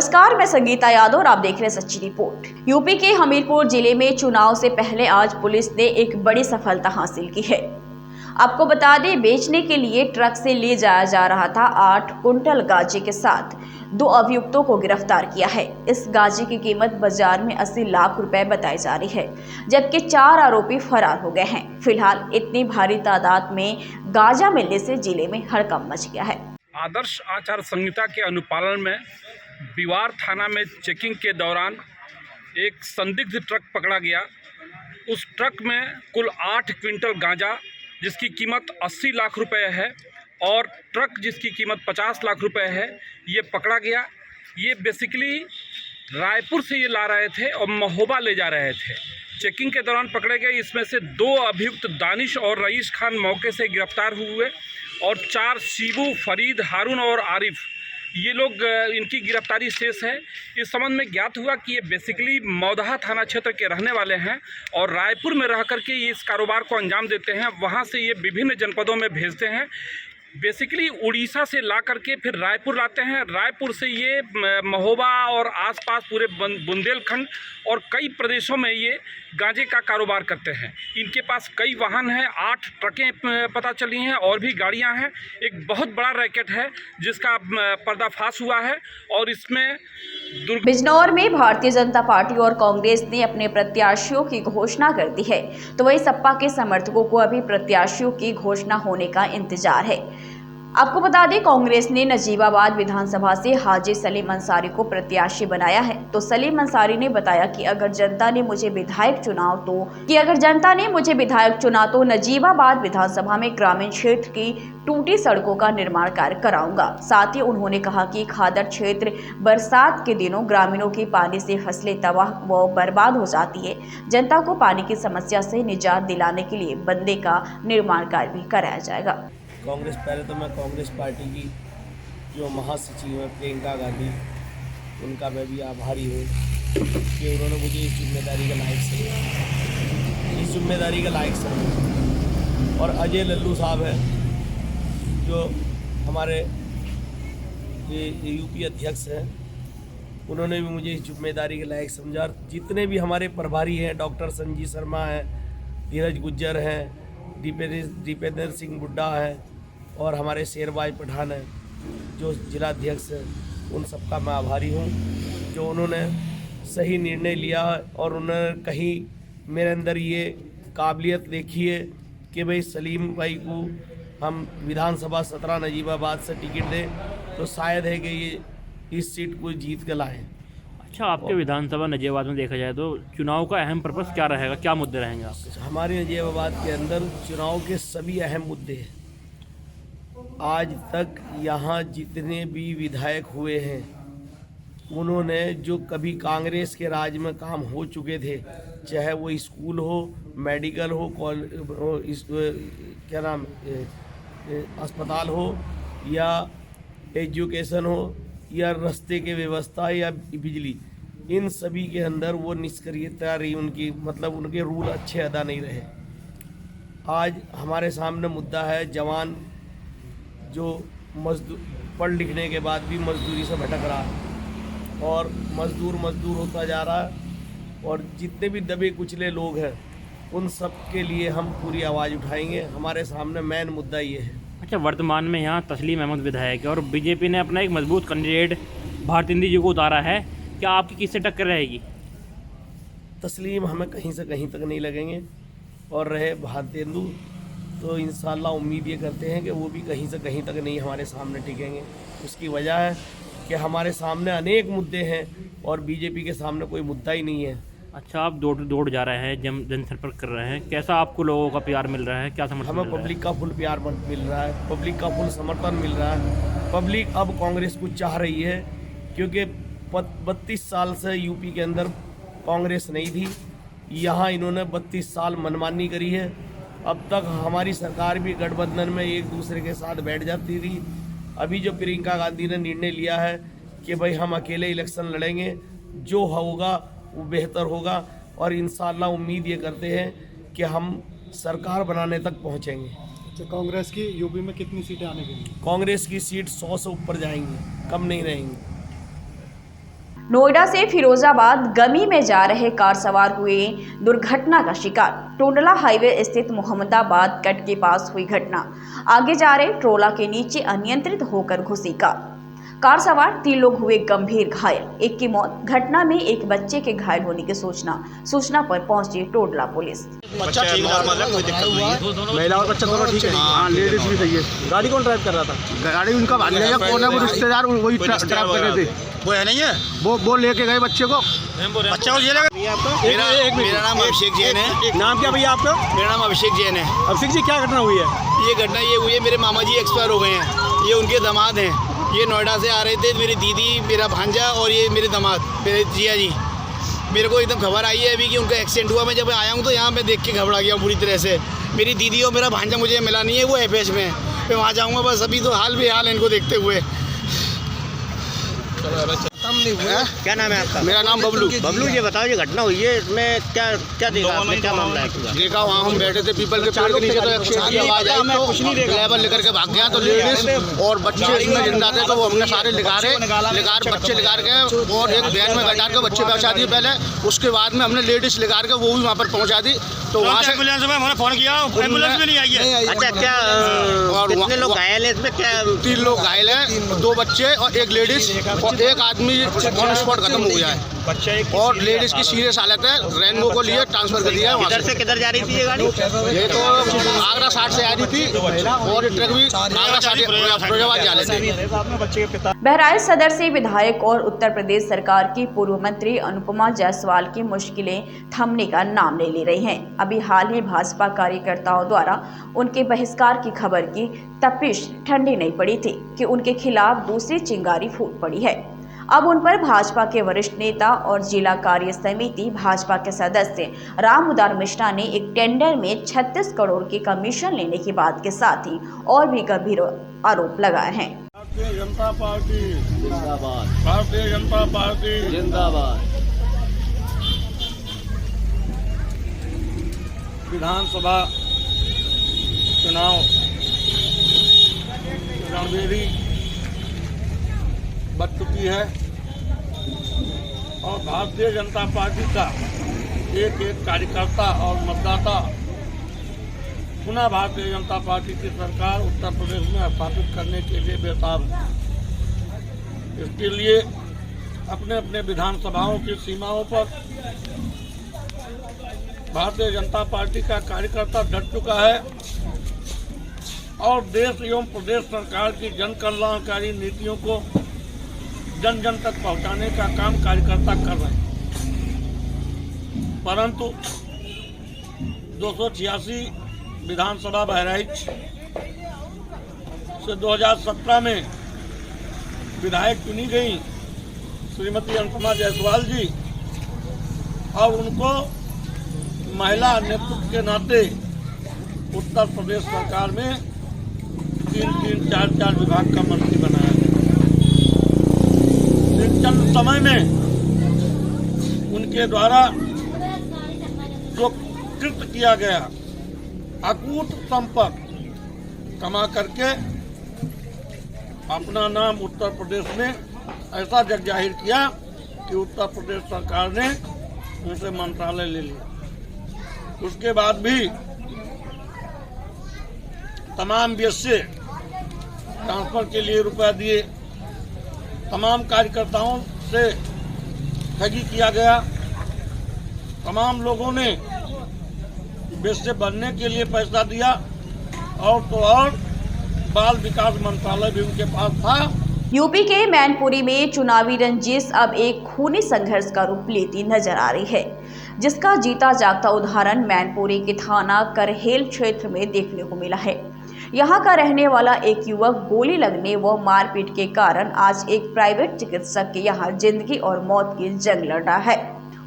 नमस्कार, मैं संगीता यादव और आप देख रहे हैं सच्ची रिपोर्ट। यूपी के हमीरपुर जिले में चुनाव से पहले आज पुलिस ने एक बड़ी सफलता हासिल की है। आपको बता दें, बेचने के लिए ट्रक से ले जाया जा रहा था 8 कुंटल गांजे के साथ 2 अभियुक्तों को गिरफ्तार किया है। इस गांजे की कीमत बाजार में 80 लाख रुपए बताई जा रही है, जबकि 4 आरोपी फरार हो गए हैं। फिलहाल इतनी भारी तादाद में गांजा मिलने से जिले में हड़कंप मच गया है। आदर्श आचार संहिता के अनुपालन में बिवार थाना में चेकिंग के दौरान एक संदिग्ध ट्रक पकड़ा गया। उस ट्रक में कुल 8 क्विंटल गांजा जिसकी कीमत 80 लाख रुपए है और ट्रक जिसकी कीमत 50 लाख रुपए है, ये पकड़ा गया। ये बेसिकली रायपुर से ये ला रहे थे और महोबा ले जा रहे थे। चेकिंग के दौरान पकड़े गए। इसमें से 2 अभियुक्त दानिश और रईस खान मौके से गिरफ्तार हुए और 4 शिबू, फरीद, हारून और आरिफ, ये लोग इनकी गिरफ्तारी शेष है। इस संबंध में ज्ञात हुआ कि ये बेसिकली मौदहा थाना क्षेत्र के रहने वाले हैं और रायपुर में रह करके ये इस कारोबार को अंजाम देते हैं। वहाँ से ये विभिन्न जनपदों में भेजते हैं। बेसिकली उड़ीसा से ला करके फिर रायपुर लाते हैं। रायपुर से ये महोबा और आसपास पूरे बुंदेलखंड और कई प्रदेशों में ये गांजे का कारोबार करते हैं। इनके पास कई वाहन हैं, 8 ट्रकें पता चली हैं और भी गाड़ियां हैं। एक बहुत बड़ा रैकेट है जिसका पर्दाफाश हुआ है और इसमें बिजनौर में भारतीय जनता पार्टी और कांग्रेस ने अपने प्रत्याशियों की घोषणा कर दी है, तो वही सपा के समर्थकों को अभी प्रत्याशियों की घोषणा होने का इंतजार है। आपको बता दें, कांग्रेस ने नजीबाबाद विधानसभा से हाजी सलीम अंसारी को प्रत्याशी बनाया है। तो सलीम अंसारी ने बताया कि अगर जनता ने मुझे विधायक चुना तो नजीबाबाद विधानसभा में ग्रामीण क्षेत्र की टूटी सड़कों का निर्माण कार्य कराऊंगा। साथ ही उन्होंने कहा कि खादर क्षेत्र बरसात के दिनों ग्रामीणों की पानी से फसलें तबाह व बर्बाद हो जाती है। जनता को पानी की समस्या से निजात दिलाने के लिए बंदे का निर्माण कार्य भी कराया जाएगा। कांग्रेस, पहले तो मैं कांग्रेस पार्टी की जो महासचिव है प्रियंका गांधी, उनका मैं भी आभारी हूँ कि उन्होंने मुझे इस जिम्मेदारी का लायक समझा। और अजय लल्लू साहब हैं जो हमारे यूपी अध्यक्ष हैं, उन्होंने भी मुझे इस जिम्मेदारी के लायक समझा। जितने भी हमारे प्रभारी हैं, डॉक्टर संजीव शर्मा हैं, धीरज गुज्जर हैं, दीपेंद्र सिंह बुड्ढा है और हमारे शेरबाज पठान है जो जिलाध्यक्ष हैं, उन सबका मैं आभारी हूँ जो उन्होंने सही निर्णय लिया और उन्होंने कहीं मेरे अंदर ये काबिलियत देखी है कि भाई सलीम भाई को हम विधानसभा 17 नजीबाबाद से टिकट दें तो शायद है कि ये इस सीट को जीत के लाएँ। अच्छा, आपके विधानसभा नजीबाबाद में देखा जाए तो चुनाव का अहम पर्पस क्या रहेगा, क्या मुद्दे रहेंगे आपके? हमारे नजीबाबाद के अंदर चुनाव के सभी अहम मुद्दे हैं। आज तक यहाँ जितने भी विधायक हुए हैं उन्होंने जो कभी कांग्रेस के राज में काम हो चुके थे, चाहे वो स्कूल हो, मेडिकल हो, अस्पताल हो या एजुकेशन हो या रास्ते के व्यवस्था या बिजली, इन सभी के अंदर वो निष्क्रियता रही उनकी, मतलब उनके रूल अच्छे अदा नहीं रहे। आज हमारे सामने मुद्दा है जवान जो मजदूर पढ़ लिखने के बाद भी मजदूरी से भटक रहा है और मजदूर होता जा रहा है। और जितने भी दबे कुचले लोग हैं उन सब के लिए हम पूरी आवाज़ उठाएंगे। हमारे सामने मेन मुद्दा ये है। अच्छा, वर्तमान में यहाँ तस्लीम अहमद विधायक है और बीजेपी ने अपना एक मजबूत कैंडिडेट भारतेंदु जी को उतारा है, क्या आपकी किससे टक्कर रहेगी? तस्लीम हमें कहीं से कहीं तक नहीं लगेंगे और रहे भारतेंदु तो इंशाल्लाह उम्मीद ये करते हैं कि वो भी कहीं से कहीं तक नहीं हमारे सामने टिकेंगे। उसकी वजह है कि हमारे सामने अनेक मुद्दे हैं और बीजेपी के सामने कोई मुद्दा ही नहीं है। अच्छा, आप दौड़ जा रहे हैं, जनसंपर्क कर रहे हैं, कैसा आपको लोगों का प्यार मिल रहा है, क्या समर्थन? हमें पब्लिक का फुल प्यार मिल रहा है, पब्लिक का फुल समर्थन मिल रहा है। पब्लिक अब कांग्रेस को चाह रही है क्योंकि 32 साल से यूपी के अंदर कांग्रेस नहीं थी। यहाँ इन्होंने 32 साल मनमानी करी है। अब तक हमारी सरकार भी गठबंधन में एक दूसरे के साथ बैठ जाती थी। अभी जो प्रियंका गांधी ने निर्णय लिया है कि भाई हम अकेले इलेक्शन लड़ेंगे, जो होगा वो बेहतर होगा और इंशाल्लाह उम्मीद ये करते हैं कि हम सरकार बनाने तक पहुंचेंगे। तो कांग्रेस की यूपी में कितनी सीटें आने के लिए? कांग्रेस की सीट 100 से ऊपर जाएंगी, कम नहीं रहेंगी। नोएडा से फिरोजाबाद गमी में जा रहे कार सवार हुए दुर्घटना का शिकार। टोंडला हाईवे स्थित मोहम्मदाबाद कट के पास हुई घटना। आगे जा रहे ट्रोला के नीचे अनियंत्रित होकर घुसी कार सवार 3 लोग हुए गंभीर घायल, एक की मौत। घटना में एक बच्चे के घायल होने की सूचना पर पहुंची टोंडला पुलिस। बच्चा ठीक नॉर्मल है, कोई दिक्कत नहीं है। महिला और बच्चा दोनों ठीक है। हाँ, लेडीज भी सही है। गाड़ी कौन ड्राइव कर रहा था? गाड़ी उनका भांजा है, कौन है वो रिश्तेदार, वही ड्राइव कर रहे थे। वो है नहीं है, वो लेके गए बच्चे को। बच्चा को ये लगा। मेरा नाम अभिषेक जैन है। नाम क्या भैया आपका? मेरा नाम अभिषेक जैन है। अभिषेक जी, क्या घटना हुई है? ये घटना ये हुई है, मेरे मामा जी एक्सपायर हो गए हैं। ये उनके दामाद हैं। ये नोएडा से आ रहे थे, मेरी दीदी, मेरा भांजा और ये मेरे दामाद, मेरे जिया जी। मेरे को एकदम खबर आई है अभी कि उनका एक्सीडेंट हुआ। मैं जब आया हूँ तो यहाँ मैं देख के घबरा गया पूरी तरह से। मेरी दीदी और मेरा भांजा मुझे मिला नहीं है, वो एफएच में। मैं वहाँ जाऊँगा बस। अभी तो हाल बेहाल है इनको देखते हुए। क्या नाम है आपका? मेरा नाम बबलू। बबलू, ये बताओ, ये घटना हुई है, इसमें क्या देखा आपने, क्या मामला है? देखा, वहाँ हम बैठे थे पीपल के पेड़ के नीचे, तो एक्सीडेंट की आवाज आई तो ड्राइवर लेकर के भाग गया। तो लेडीज और बच्चे इसमें जिंदा थे, तो वो हमने सारे बच्चे लिकार के और एक वैन में बैठा के बच्चे पहुँचा दिए पहले। उसके बाद में हमने लेडीज लिकार के वो भी वहाँ पर पहुँचा दी। तो वहाँ से एम्बुलेंस में हमने फोन किया, एम्बुलेंस भी नहीं आई है। अच्छा, क्या और कितने लोग घायल है इसमें? क्या 3 लोग घायल हैं, 2 बच्चे और एक लेडीज, और एक आदमी ऑन स्पॉट खत्म हो गया है। और लेडीज की सीरियस हालत है। रेनबो को लिए ट्रांसफर कर दिया है। किधर से किधर जा रही थी ये गाड़ी? ये तो आगरा 60 से आ रही थी और ट्रक भी आगरा 60 फिरोजाबाद जा रहे थे। बहराइच सदर से विधायक और उत्तर प्रदेश सरकार की पूर्व मंत्री अनुपमा जायसवाल की मुश्किलें थमने का नाम नहीं ले रही हैं। अभी हाल ही भाजपा कार्यकर्ताओं द्वारा उनके बहिष्कार की खबर की तपिश ठंडी नहीं पड़ी थी कि उनके खिलाफ दूसरी चिंगारी फूट पड़ी है। अब उन पर भाजपा के वरिष्ठ नेता और जिला कार्य समिति भाजपा के सदस्य रामउदार मिश्रा ने एक टेंडर में 36 करोड़ की कमीशन लेने की बात के साथ ही और भी गंभीर आरोप लगाए हैं। भारतीय जनता पार्टी जिंदाबाद। भारतीय जनता पार्टी जिंदाबाद। विधानसभा चुनाव रणभेरी बच चुकी है और भारतीय जनता पार्टी का एक कार्यकर्ता और मतदाता पुनः भारतीय जनता पार्टी की सरकार उत्तर प्रदेश में स्थापित करने के लिए बेताब है। इसके लिए अपने अपने विधानसभाओं की सीमाओं पर भारतीय जनता पार्टी का कार्यकर्ता डट चुका है और देश एवं प्रदेश सरकार की जन कल्याणकारी नीतियों को जन जन तक पहुंचाने का काम कार्यकर्ता कर रहे हैं। परंतु 286 विधानसभा बहराइच से 2017 में विधायक चुनी गई श्रीमती अनुपमा जायसवाल जी और उनको महिला नेतृत्व के नाते उत्तर प्रदेश सरकार में 3-3, 4-4 विभाग का मंत्री बनाया गया। चंद समय में उनके द्वारा जो कृत किया गया अकूट संपत्ति कमा करके अपना नाम उत्तर प्रदेश में ऐसा जग जाहिर किया कि उत्तर प्रदेश सरकार ने उनसे मंत्रालय ले लिया। उसके बाद भी तमाम बीएसए ट्रांसफर के लिए रुपया दिए, तमाम कार्यकर्ताओं से ठगी किया गया, तमाम लोगों ने बीएसए बनने के लिए पैसा दिया और तो और बाल विकास मंत्रालय भी उनके पास था। यूपी के मैनपुरी में चुनावी रंजिश अब एक खूनी संघर्ष का रूप लेती नजर आ रही है, जिसका जीता जागता उदाहरण मैनपुरी के थाना करहेल क्षेत्र में देखने को मिला है। यहाँ का रहने वाला एक युवक गोली लगने व मारपीट के कारण आज एक प्राइवेट चिकित्सक के यहाँ जिंदगी और मौत की जंग लड़ रहा है।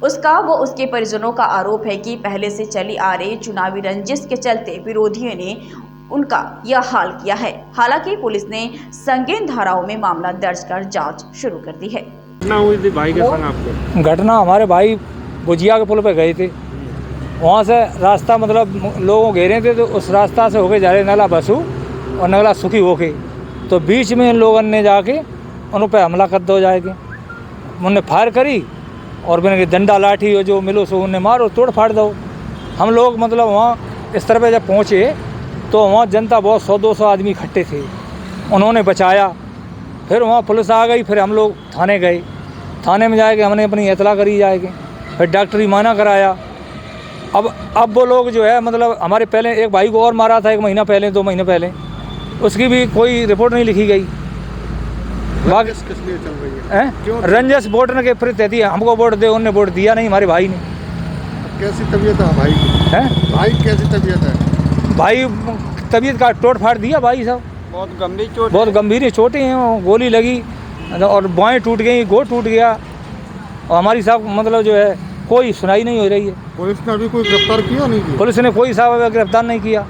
उसका व उसके परिजनों का आरोप है कि पहले से चली आ रही चुनावी रंजिश के चलते विरोधियों ने उनका यह हाल किया है। हालांकि पुलिस ने संगीन धाराओं में मामला दर्ज कर जांच शुरू कर दी है। घटना हुई थी भाई के संग आपको? घटना हमारे भाई भुजिया के पुल पे गए थे, वहाँ से रास्ता मतलब लोगों घेरे थे, तो उस रास्ता से होके जा रहे नला बसू और नगला सुखी होके, तो बीच में इन लोगों ने जाके उन पर हमला कर दो जाएगी। उनने फायर करी और मैंने डंडा लाठी जो मिलो सो उन्हें मारो तोड़ फाड़ दो। हम लोग मतलब वहाँ इस तरह जब पहुँचे तो वहाँ जनता बहुत 100-200 आदमी इकट्ठे थे, उन्होंने बचाया। फिर वहाँ पुलिस आ गई, फिर हम लोग थाने गए, थाने में जाके हमने अपनी इतला करी जाएगी, फिर डॉक्टरी माना कराया। अब वो लोग जो है मतलब हमारे पहले एक भाई को और मारा था 1 महीना पहले 2 महीने पहले, उसकी भी कोई रिपोर्ट नहीं लिखी गई। रंजिश किस लिए चल रही है? रंजिश वोट ने के फिर कहती है हमको वोट दे, उनने वोट दिया नहीं हमारे भाई ने। कैसी तबीयत है भाई की? भाई कैसी तबीयत है? भाई तबीयत का तोड़ फाड़ दिया भाई साहब, बहुत गंभीर चोटें हैं, गोली लगी और बाएं टूट गई, गोड़ टूट गया और हमारी साहब मतलब जो है कोई सुनाई नहीं हो रही है। पुलिस ने अभी कोई गिरफ्तार किया नहीं किया? पुलिस ने कोई साहब गिरफ्तार नहीं किया।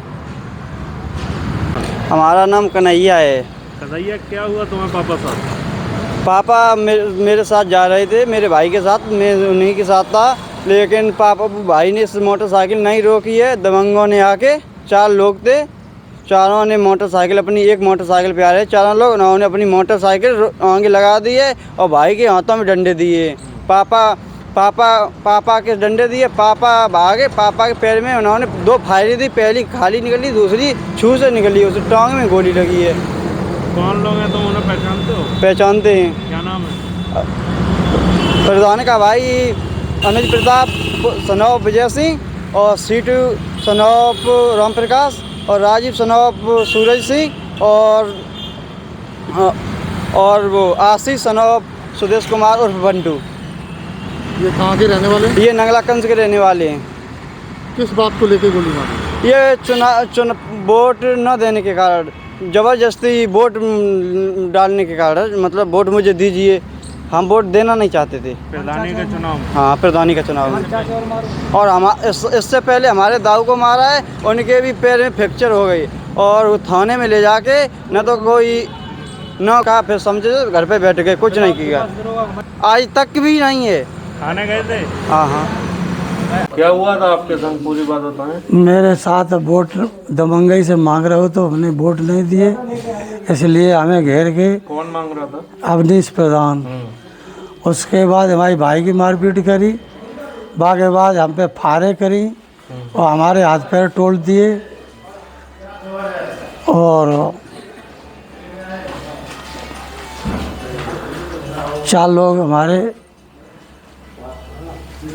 हमारा नाम कन्हैया है। कन्हैया, क्या हुआ तुम्हारे पापा साथ? पापा मेरे साथ जा रहे थे, मेरे भाई के साथ, मैं उन्हीं के साथ था, लेकिन पापा भाई ने इस मोटरसाइकिल नहीं रोकी है। दबंगों ने आके 4 लोग थे, चारों ने मोटरसाइकिल अपनी एक मोटरसाइकिल पे आ रहे 4 लोग, उन्होंने अपनी मोटरसाइकिल आगे लगा दी है और भाई के हाथों में डंडे दिए। पापा के डंडे दिए, पापा भागे, पापा के पैर में उन्होंने 2 फायरिंग दी, पहली खाली निकली, दूसरी छू से निकली, उस टांग में गोली लगी है। कौन लोग हैं तुम उन्हें पहचानते हो? पहचानते हैं। क्या नाम है? प्रधान का भाई अनुज प्रताप सनौप विजय सिंह और सीटू सनौप राम प्रकाश और राजीव सनौप सूरज सिंह और वो आशीष सनौप सुदेश कुमार उर्फ बंटू। ये कहाँ के रहने वाले हैं? ये नंगलाकंज के रहने वाले हैं। किस बात को लेकर गोली मारी? ये वोट न देने के कारण, ज़बरदस्ती वोट डालने के कारण, मतलब वोट मुझे दीजिए, हम वोट देना नहीं चाहते थे। प्रधानी का चुनाव? हाँ, प्रधानी का चुनाव। और इससे पहले हमारे दाऊ को मारा है, उनके भी पैर में फ्रैक्चर हो गई और वो थाने में ले जाके न तो कोई न कहा, फिर समझे घर पे बैठ गए, कुछ नहीं किया, आज तक भी नहीं है। थाने गए थे? हाँ। क्या हुआ था आपके संग, पूरी बात बताएं। मेरे साथ वोट दबंगई से मांग रहे हो तो हमने वोट नहीं दिए, इसलिए हमें घेर के। कौन मांग रहा था? अवनीश प्रधान। उसके बाद हमारी भाई की मारपीट करी, बाके बाद हम पे फायरिंग करी और हमारे हाथ पैर तोड़ दिए और 4 लोग हमारे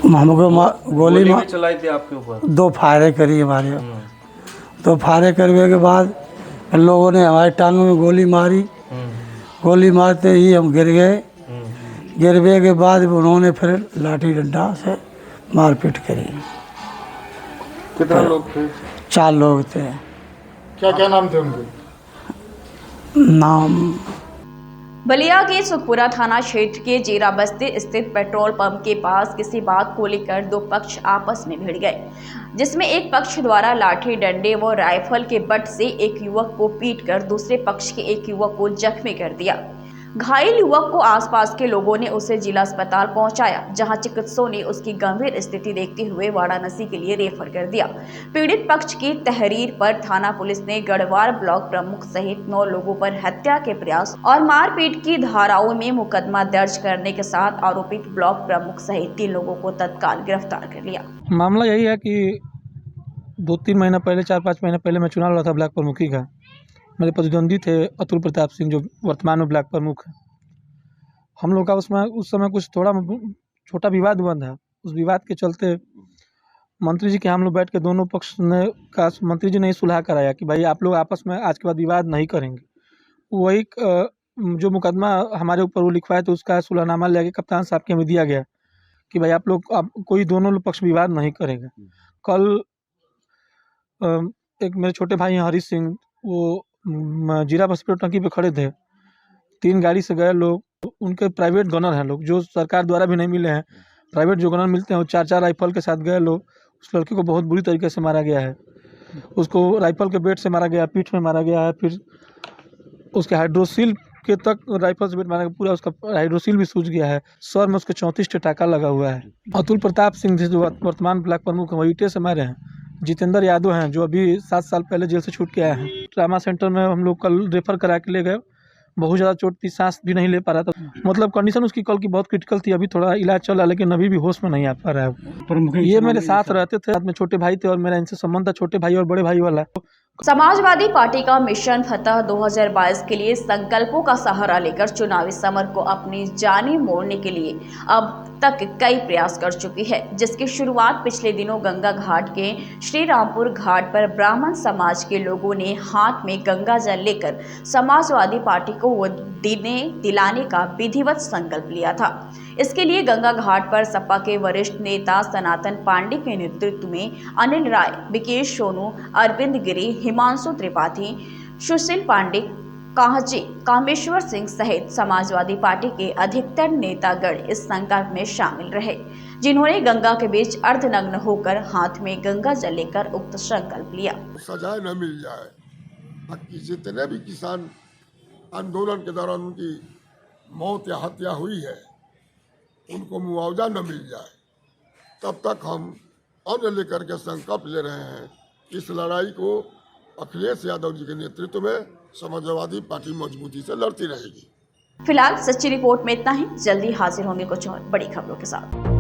हमको गोली चलाई थी आपके ऊपर? 2 फायरिंग करी हमारे। 2 फायरिंग करने के बाद इन लोगों ने हमारी टांगों में गोली मारी। गोली मारते ही हम गिर गए। गिरने के बाद उन्होंने फिर लाठी डंडा से मारपीट करी। कितने लोग थे? 4 लोग थे। क्या क्या नाम थे उनके? नाम बलिया के सुखपुरा थाना क्षेत्र के जीरा बस्ती स्थित पेट्रोल पंप के पास किसी बात को लेकर 2 पक्ष आपस में भिड़ गए, जिसमें एक पक्ष द्वारा लाठी डंडे व राइफल के बट से एक युवक को पीटकर दूसरे पक्ष के एक युवक को जख्मी कर दिया। घायल युवक को आसपास के लोगों ने उसे जिला अस्पताल पहुंचाया, जहां चिकित्सकों ने उसकी गंभीर स्थिति देखते हुए वाराणसी के लिए रेफर कर दिया। पीड़ित पक्ष की तहरीर पर थाना पुलिस ने गढ़वाल ब्लॉक प्रमुख सहित 9 लोगों पर हत्या के प्रयास और मारपीट की धाराओं में मुकदमा दर्ज करने के साथ आरोपित ब्लॉक प्रमुख सहित 3 लोगों को तत्काल गिरफ्तार कर लिया। मामला यही है कि 2-3 महीना पहले, 4-5 महीना पहले मैं चुनाव लड़ा था ब्लॉक प्रमुखी का। मेरे प्रतिद्वंदी थे अतुल प्रताप सिंह, जो वर्तमान में ब्लॉक प्रमुख है। हम लोग का उसमें उस समय कुछ थोड़ा छोटा विवाद हुआ था। उस विवाद के चलते मंत्री जी के हम लोग बैठ के दोनों पक्ष ने का मंत्री जी ने सुलह कराया कि भाई आप लोग आपस में आज के बाद विवाद नहीं करेंगे। वही जो मुकदमा हमारे ऊपर वो लिखवाए तो उसका सुलहनामा लेके कप्तान साहब के हमें दिया गया कि भाई आप लोग कोई दोनों पक्ष विवाद नहीं करेंगे। कल एक मेरे छोटे भाई हैं हरीश सिंह, वो जीरा बस पेट्रोल टंकी पे खड़े थे। 3 गाड़ी से गए लोग, उनके प्राइवेट गनर हैं लोग, जो सरकार द्वारा भी नहीं मिले हैं। प्राइवेट जो गनर मिलते हैं वो 4-4 राइफल के साथ गए लोग। उस लड़के को बहुत बुरी तरीके से मारा गया है। उसको राइफल के बेट से मारा गया, पीठ में मारा गया है, फिर उसके हाइड्रोसिल के तक राइफल से बेट मारा गया, पूरा उसका हाइड्रोसिल भी सूज गया है। सर में उसके 34 टाका लगा हुआ है। अतुल प्रताप सिंह जो वर्तमान ब्लॉक प्रमुख हैं, वो ईंटे से मारे हैं। जितेंद्र यादव हैं जो अभी 7 साल पहले जेल से छूट के आए हैं। ट्रामा सेंटर में हम लोग कल रेफर करा के ले गए। बहुत ज़्यादा चोट थी, सांस भी नहीं ले पा रहा था, मतलब कंडीशन उसकी कल की बहुत क्रिटिकल थी। अभी थोड़ा इलाज चल रहा है लेकिन अभी भी होश में नहीं आ पा रहा है। ये मेरे साथ रहते थे, साथ में छोटे भाई थे और मेरा इनसे संबंध था छोटे भाई और बड़े भाई वाला। समाजवादी पार्टी का मिशन फतह 2022 के लिए संकल्पों का सहारा लेकर चुनावी समर को अपनी जानी मोड़ने के लिए अब तक कई प्रयास कर चुकी है, जिसकी शुरुआत पिछले दिनों गंगा घाट के श्री रामपुर घाट पर ब्राह्मण समाज के लोगों ने हाथ में गंगा जल लेकर समाजवादी पार्टी को वोट दिलाने का विधिवत संकल्प लिया था। इसके लिए गंगा घाट पर सपा के वरिष्ठ नेता सनातन पांडे के नेतृत्व में अनिल राय, विकेश सोनू, अरविंद गिरी, हिमांशु त्रिपाठी, सुशील पांडे, कांची, कामेश्वर सिंह सहित समाजवादी पार्टी के अधिकतर नेतागण इस संकल्प में शामिल रहे, जिन्होंने गंगा के बीच अर्धनग्न होकर हाथ में गंगा जल लेकर उक्त संकल्प लिया। सजाए न मिल जाए, बाकी जितने भी किसान आंदोलन के दौरान उनकी मौत या हत्या हुई है उनको मुआवजा न मिल जाए, तब तक हम अन्न लेकर के संकल्प ले रहे हैं। इस लड़ाई को अखिलेश यादव जी के नेतृत्व में समाजवादी पार्टी मजबूती से लड़ती रहेगी। फिलहाल सच्ची रिपोर्ट में इतना ही। जल्दी हाजिर होंगे कुछ और बड़ी खबरों के साथ।